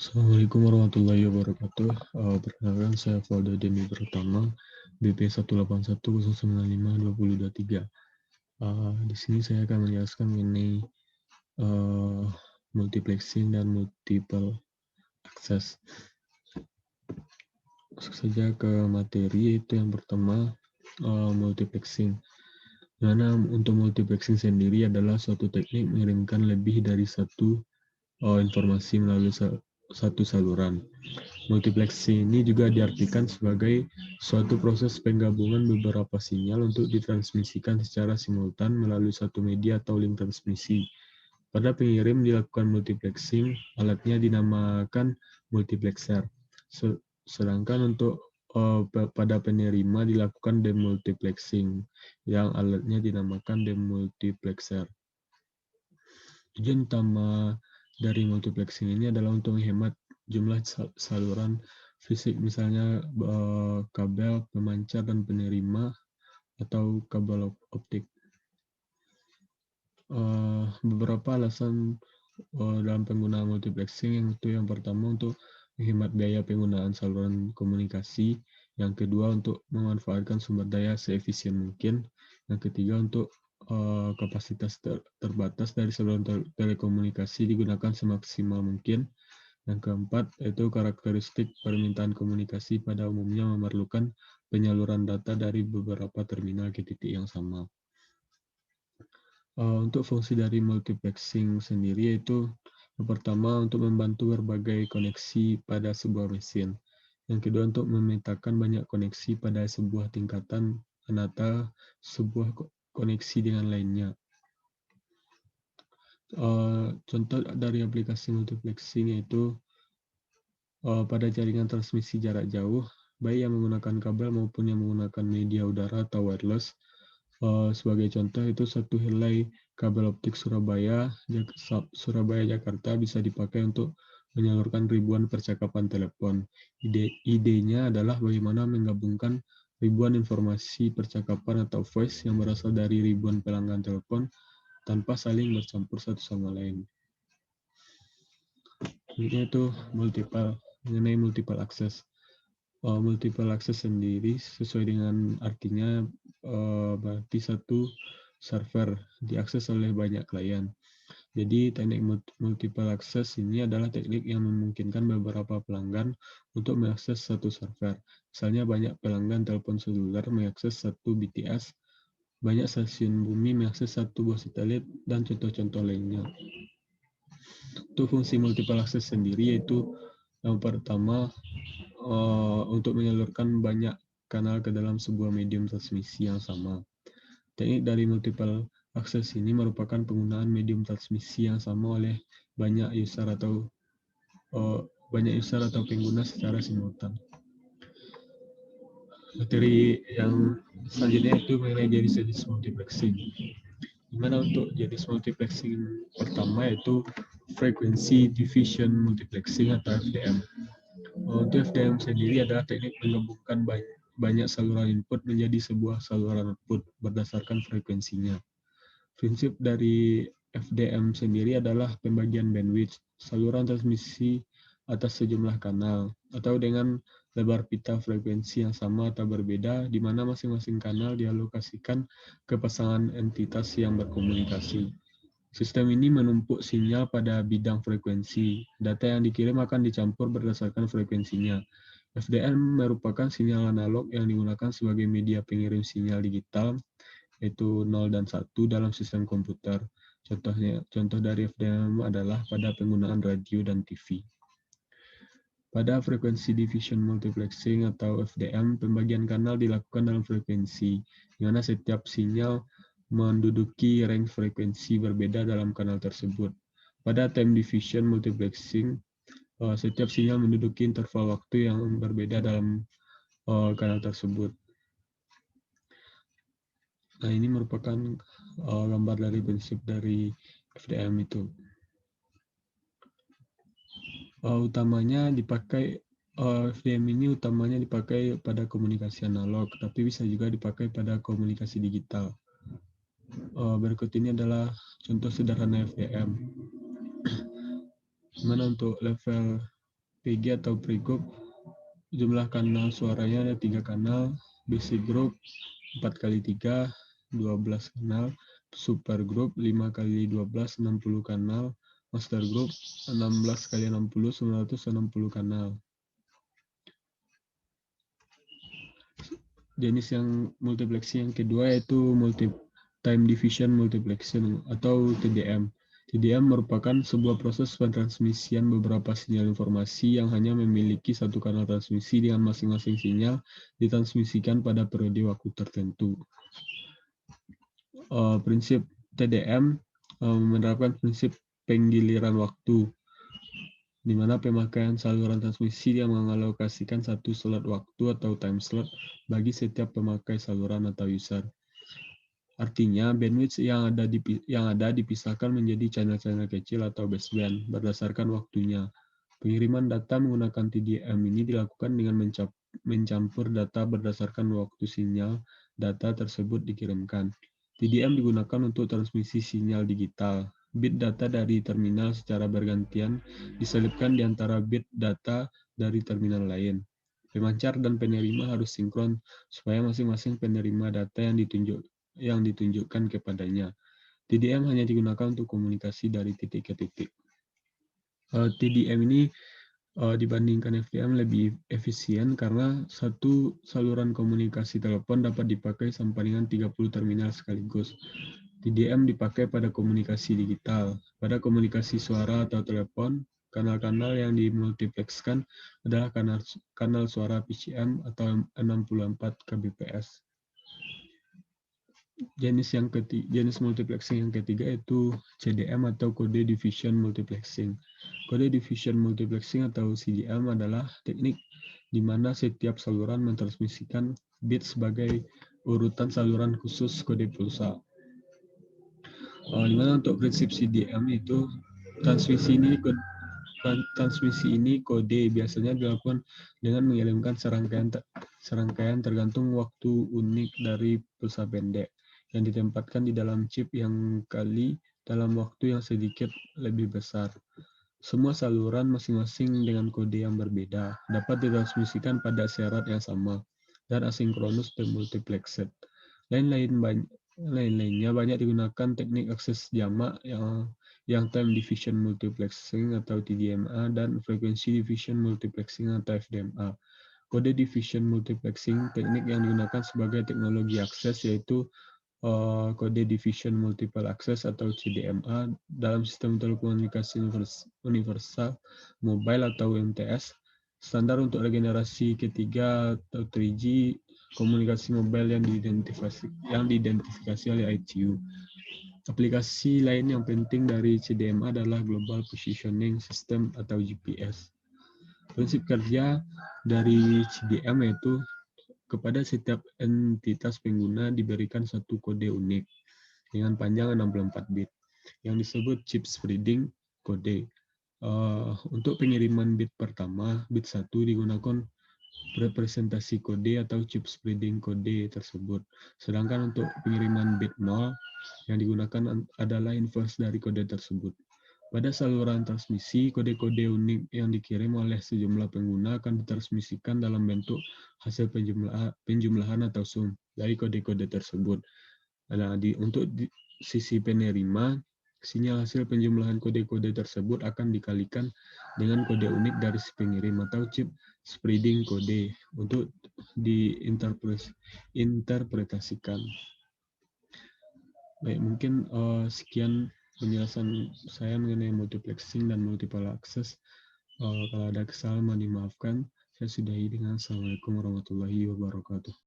Assalamualaikum warahmatullahi wabarakatuh. Perkenalkan saya Valdo Demi Pertama, BP 181095223. Di sini saya akan menjelaskan mengenai uh, multiplexing dan multiple access. Masuk saja ke materi, yaitu yang pertama multiplexing. Dimana untuk multiplexing sendiri adalah suatu teknik mengirimkan lebih dari satu informasi melalui satu saluran. Multiplexing ini juga diartikan sebagai suatu proses penggabungan beberapa sinyal untuk ditransmisikan secara simultan melalui satu media atau link transmisi. Pada pengirim dilakukan multiplexing, alatnya dinamakan multiplexer. Sedangkan untuk pada penerima dilakukan demultiplexing, yang alatnya dinamakan demultiplexer. Tujuan utama dari multiplexing ini adalah untuk menghemat jumlah saluran fisik, misalnya kabel, pemancar, dan penerima, atau kabel optik. Beberapa alasan dalam penggunaan multiplexing, yang pertama untuk menghemat biaya penggunaan saluran komunikasi, yang kedua untuk memanfaatkan sumber daya seefisien mungkin, yang ketiga untuk kapasitas terbatas dari saluran telekomunikasi digunakan semaksimal mungkin, yang keempat yaitu karakteristik permintaan komunikasi pada umumnya memerlukan penyaluran data dari beberapa terminal ke titik yang sama. Untuk fungsi dari multiplexing sendiri yaitu yang pertama untuk membantu berbagai koneksi pada sebuah mesin. Yang kedua untuk memetakan banyak koneksi pada sebuah tingkatan menata sebuah koneksi dengan lainnya. Contoh dari aplikasi multiplexing yaitu pada jaringan transmisi jarak jauh, baik yang menggunakan kabel maupun yang menggunakan media udara atau wireless. Sebagai contoh itu satu helai kabel optik Surabaya-Jakarta bisa dipakai untuk menyalurkan ribuan percakapan telepon. Idenya adalah bagaimana menggabungkan ribuan informasi percakapan atau voice yang berasal dari ribuan pelanggan telepon tanpa saling bercampur satu sama lain. Ini itu mengenai multiple access. Multiple access sendiri sesuai dengan artinya berarti satu server diakses oleh banyak klien. Jadi teknik multiple access ini adalah teknik yang memungkinkan beberapa pelanggan untuk mengakses satu server. Misalnya banyak pelanggan telepon seluler mengakses satu BTS, banyak stasiun bumi mengakses satu buah satelit, dan contoh-contoh lainnya. Untuk fungsi multiple access sendiri yaitu yang pertama untuk menyalurkan banyak kanal ke dalam sebuah medium transmisi yang sama. Teknik dari multiple access ini merupakan penggunaan medium transmisi yang sama oleh banyak user atau pengguna secara simultan. Materi yang selanjutnya itu mengenai jenis-jenis multiplexing. Dimana untuk jenis multiplexing pertama yaitu frequency diffusion multiplexing atau FDM. Untuk FDM sendiri adalah teknik menggabungkan banyak saluran input menjadi sebuah saluran output berdasarkan frekuensinya. Prinsip dari FDM sendiri adalah pembagian bandwidth saluran transmisi atas sejumlah kanal, atau dengan lebar pita frekuensi yang sama atau berbeda, di mana masing-masing kanal dialokasikan ke pasangan entitas yang berkomunikasi. Sistem ini menumpuk sinyal pada bidang frekuensi. Data yang dikirim akan dicampur berdasarkan frekuensinya. FDM merupakan sinyal analog yang digunakan sebagai media pengirim sinyal digital, yaitu 0 dan 1 dalam sistem komputer. Contoh dari FDM adalah pada penggunaan radio dan TV. Pada frekuensi diffusion multiplexing atau FDM, pembagian kanal dilakukan dalam frekuensi, di mana setiap sinyal menduduki range frekuensi berbeda dalam kanal tersebut. Pada time diffusion multiplexing, setiap sinyal menduduki interval waktu yang berbeda dalam kanal tersebut. Nah, ini merupakan gambar dari prinsip dari FDM itu. Utamanya dipakai FDM ini utamanya dipakai pada komunikasi analog, tapi bisa juga dipakai pada komunikasi digital. Berikut ini adalah contoh sederhana FDM. Mana untuk level PG atau pregroup, jumlah kanal suaranya ada 3 kanal, basic group 4x3, 12 kanal, super group 5x12, 60 kanal, master group 16x60, 960 kanal. Jenis yang multiplexing yang kedua yaitu time division multiplexing atau TDM. TDM merupakan sebuah proses pentransmisian beberapa sinyal informasi yang hanya memiliki satu kanal transmisi dengan masing-masing sinyal ditransmisikan pada periode waktu tertentu. Prinsip TDM menerapkan prinsip penggiliran waktu, di mana pemakaian saluran transmisi yang mengalokasikan satu slot waktu atau time slot bagi setiap pemakai saluran atau user. Artinya, bandwidth yang ada dipisahkan menjadi channel-channel kecil atau baseband berdasarkan waktunya. Pengiriman data menggunakan TDM ini dilakukan dengan mencampur data berdasarkan waktu sinyal data tersebut dikirimkan. TDM digunakan untuk transmisi sinyal digital. Bit data dari terminal secara bergantian diselipkan di antara bit data dari terminal lain. Pemancar dan penerima harus sinkron supaya masing-masing penerima data yang ditunjukkan kepadanya. TDM hanya digunakan untuk komunikasi dari titik ke titik. TDM ini dibandingkan FDM lebih efisien karena satu saluran komunikasi telepon dapat dipakai sampai dengan 30 terminal sekaligus. TDM dipakai pada komunikasi digital. Pada komunikasi suara atau telepon, kanal-kanal yang dimultiplexkan adalah kanal suara PCM atau 64 kbps. Jenis multiplexing yang ketiga yaitu CDM atau Code Division Multiplexing. Code Division Multiplexing atau CDM adalah teknik di mana setiap saluran mentransmisikan bit sebagai urutan saluran khusus kode pulsa. Di mana untuk prinsip CDM itu transmisi ini kode biasanya dilakukan dengan mengirimkan serangkaian tergantung waktu unik dari pulsa pendek yang ditempatkan di dalam chip yang kali dalam waktu yang sedikit lebih besar. Semua saluran masing-masing dengan kode yang berbeda dapat ditransmisikan pada syarat yang sama dan asinkronus demultiplexed. Lain-lainnya banyak digunakan teknik akses jamak yang time division multiplexing atau TDMA dan frequency division multiplexing atau FDMA. Kode division multiplexing teknik yang digunakan sebagai teknologi akses yaitu kode division multiple access atau CDMA dalam sistem telekomunikasi universal mobile atau UMTS. Standar untuk regenerasi ketiga atau 3G komunikasi mobile yang diidentifikasi oleh ITU. Aplikasi lain yang penting dari CDMA adalah Global Positioning System atau GPS. Prinsip kerja dari CDM yaitu kepada setiap entitas pengguna diberikan satu kode unik dengan panjang 64 bit yang disebut chip spreading kode. Untuk pengiriman bit pertama, bit 1 digunakan representasi kode atau chip spreading kode tersebut. Sedangkan untuk pengiriman bit 0 yang digunakan adalah inverse dari kode tersebut. Pada saluran transmisi, kode-kode unik yang dikirim oleh sejumlah pengguna akan ditransmisikan dalam bentuk hasil penjumlahan atau sum dari kode-kode tersebut. Nah, untuk sisi penerima, sinyal hasil penjumlahan kode-kode tersebut akan dikalikan dengan kode unik dari si pengirim atau chip spreading kode untuk diinterpretasikan. Baik, mungkin sekian penjelasan saya mengenai multiplexing dan multiple access. Kalau ada kesalahan, dimaafkan. Saya sudahi dengan Assalamualaikum warahmatullahi wabarakatuh.